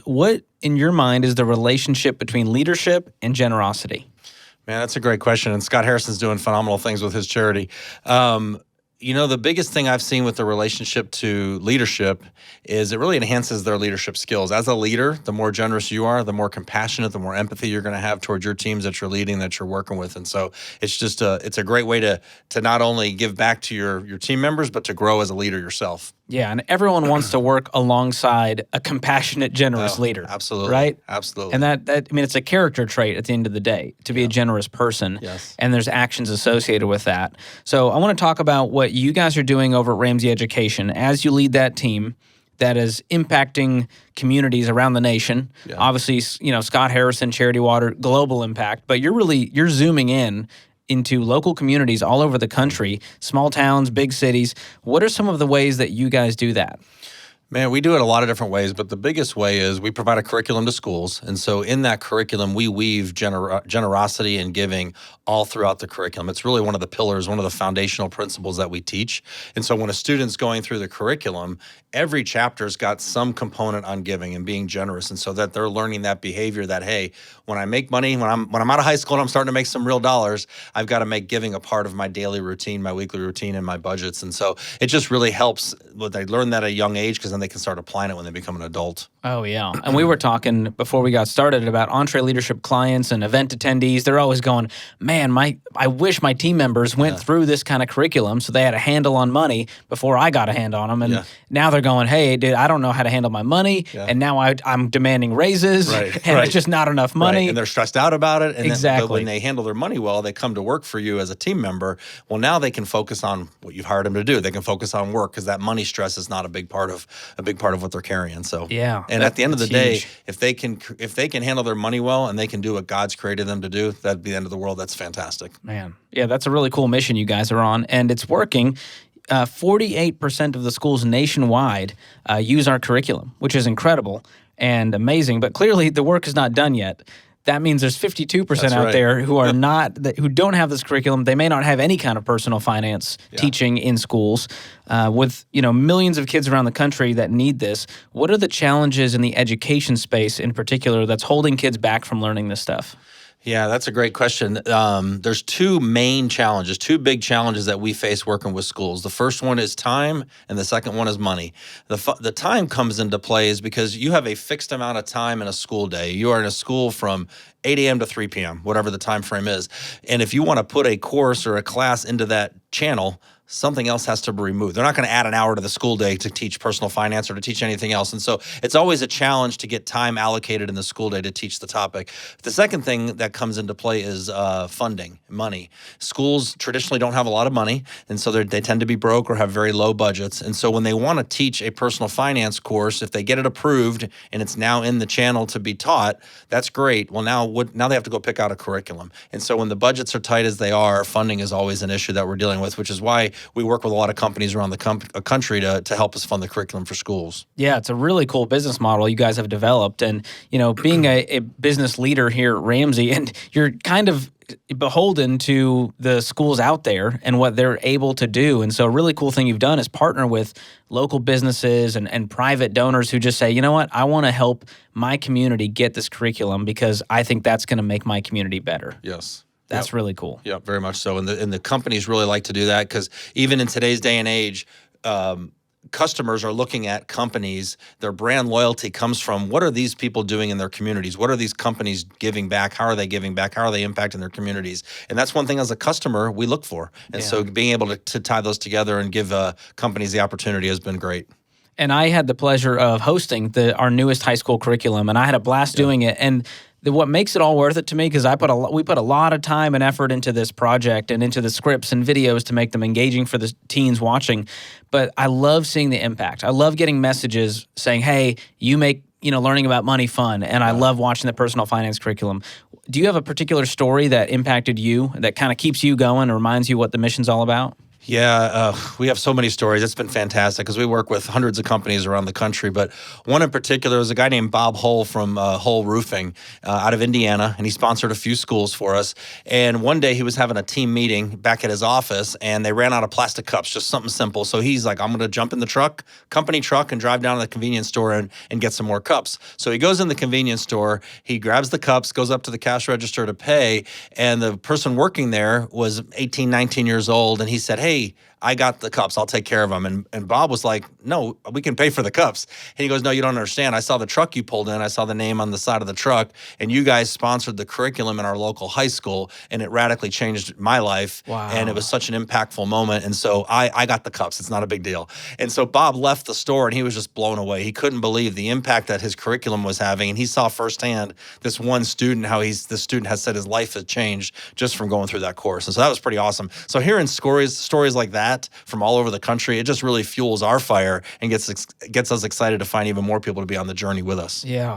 what, in your mind, is the relationship between leadership and generosity? Man, that's a great question. And Scott Harrison's doing phenomenal things with his charity. The biggest thing I've seen with the relationship to leadership is it really enhances their leadership skills. As a leader, the more generous you are, the more compassionate, the more empathy you're going to have towards your teams that you're leading, that you're working with. And so it's just it's a great way to not only give back to your team members, but to grow as a leader yourself. Yeah, and everyone wants to work alongside a compassionate, generous leader. Absolutely. Right? Absolutely. And that it's a character trait at the end of the day to be a generous person. Yes. And there's actions associated with that. So I want to talk about what you guys are doing over at Ramsey Education as you lead that team that is impacting communities around the nation. Yeah. Obviously, Scott Harrison, Charity Water, global impact, but you're zooming in into local communities all over the country, small towns, big cities. What are some of the ways that you guys do that? Man, we do it a lot of different ways, but the biggest way is we provide a curriculum to schools. And so in that curriculum, we weave generosity and giving all throughout the curriculum. It's really one of the pillars, one of the foundational principles that we teach. And so when a student's going through the curriculum, every chapter's got some component on giving and being generous. And so that they're learning that behavior that, hey, when I make money, when I'm out of high school and I'm starting to make some real dollars, I've got to make giving a part of my daily routine, my weekly routine, and my budgets. And so it just really helps. They learn that at a young age because then they can start applying it when they become an adult. Oh, yeah. And we were talking before we got started about EntreLeadership clients and event attendees. They're always going, man, I wish my team members went through this kind of curriculum so they had a handle on money before I got a hand on them. And now they're going, hey, dude, I don't know how to handle my money. Yeah. And now I'm demanding raises and it's just not enough money. Right. And they're stressed out about it. And exactly. But when they handle their money well, they come to work for you as a team member. Well, now they can focus on what you've hired them to do. They can focus on work because that money stress is not a big part of what they're carrying. So and at the end of the day, if they can handle their money well and they can do what God's created them to do, that'd be the end of the world. That's fantastic. Man, yeah, that's a really cool mission you guys are on, and it's working. 48% of the schools nationwide use our curriculum, which is incredible and amazing. But clearly, the work is not done yet. That means there's 52% out there who are who don't have this curriculum. They may not have any kind of personal finance teaching in schools. With millions of kids around the country that need this, what are the challenges in the education space in particular that's holding kids back from learning this stuff? Yeah, that's a great question. There's two big challenges that we face working with schools. The first one is time, and the second one is money. The time comes into play is because you have a fixed amount of time in a school day. You are in a school from 8 a.m. to 3 p.m., whatever the time frame is. And if you want to put a course or a class into that channel, something else has to be removed. They're not going to add an hour to the school day to teach personal finance or to teach anything else. And so it's always a challenge to get time allocated in the school day to teach the topic. The second thing that comes into play is funding, money. Schools traditionally don't have a lot of money, and so they tend to be broke or have very low budgets. And so when they want to teach a personal finance course, if they get it approved and it's now in the channel to be taught, that's great. Well, now they have to go pick out a curriculum. And so when the budgets are tight as they are, funding is always an issue that we're dealing with, which is why we work with a lot of companies around the country to help us fund the curriculum for schools. Yeah, it's a really cool business model you guys have developed. And, being a business leader here at Ramsey, and you're kind of beholden to the schools out there and what they're able to do. And so a really cool thing you've done is partner with local businesses and private donors who just say, you know what, I want to help my community get this curriculum because I think that's going to make my community better. Yes. That's really cool. Yeah, very much so. And the companies really like to do that because even in today's day and age, customers are looking at companies. Their brand loyalty comes from what are these people doing in their communities? What are these companies giving back? How are they giving back? How are they impacting their communities? And that's one thing as a customer we look for. And so being able to tie those together and give companies the opportunity has been great. And I had the pleasure of hosting our newest high school curriculum, and I had a blast doing it. And what makes it all worth it to me, because we put a lot of time and effort into this project and into the scripts and videos to make them engaging for the teens watching. But I love seeing the impact. I love getting messages saying, hey, you make learning about money fun, and I love watching the personal finance curriculum. Do you have a particular story that impacted you, that kind of keeps you going and reminds you what the mission's all about? Yeah, we have so many stories. It's been fantastic because we work with hundreds of companies around the country. But one in particular was a guy named Bob Hull from Hull Roofing out of Indiana, and he sponsored a few schools for us. And one day he was having a team meeting back at his office, and they ran out of plastic cups, just something simple. So he's like, I'm going to jump in the company truck, and drive down to the convenience store and get some more cups. So he goes in the convenience store, he grabs the cups, goes up to the cash register to pay, and the person working there was 18, 19 years old, and he said, hey, I got the cups. I'll take care of them. And Bob was like, no, we can pay for the cups. And he goes, no, you don't understand. I saw the truck you pulled in. I saw the name on the side of the truck. And you guys sponsored the curriculum in our local high school. And it radically changed my life. Wow. And it was such an impactful moment. And so I got the cups. It's not a big deal. And so Bob left the store and he was just blown away. He couldn't believe the impact that his curriculum was having. And he saw firsthand this one student, how this student has said his life has changed just from going through that course. And so that was pretty awesome. So hearing stories like that from all over the country, it just really fuels our fire and gets us excited to find even more people to be on the journey with us. Yeah.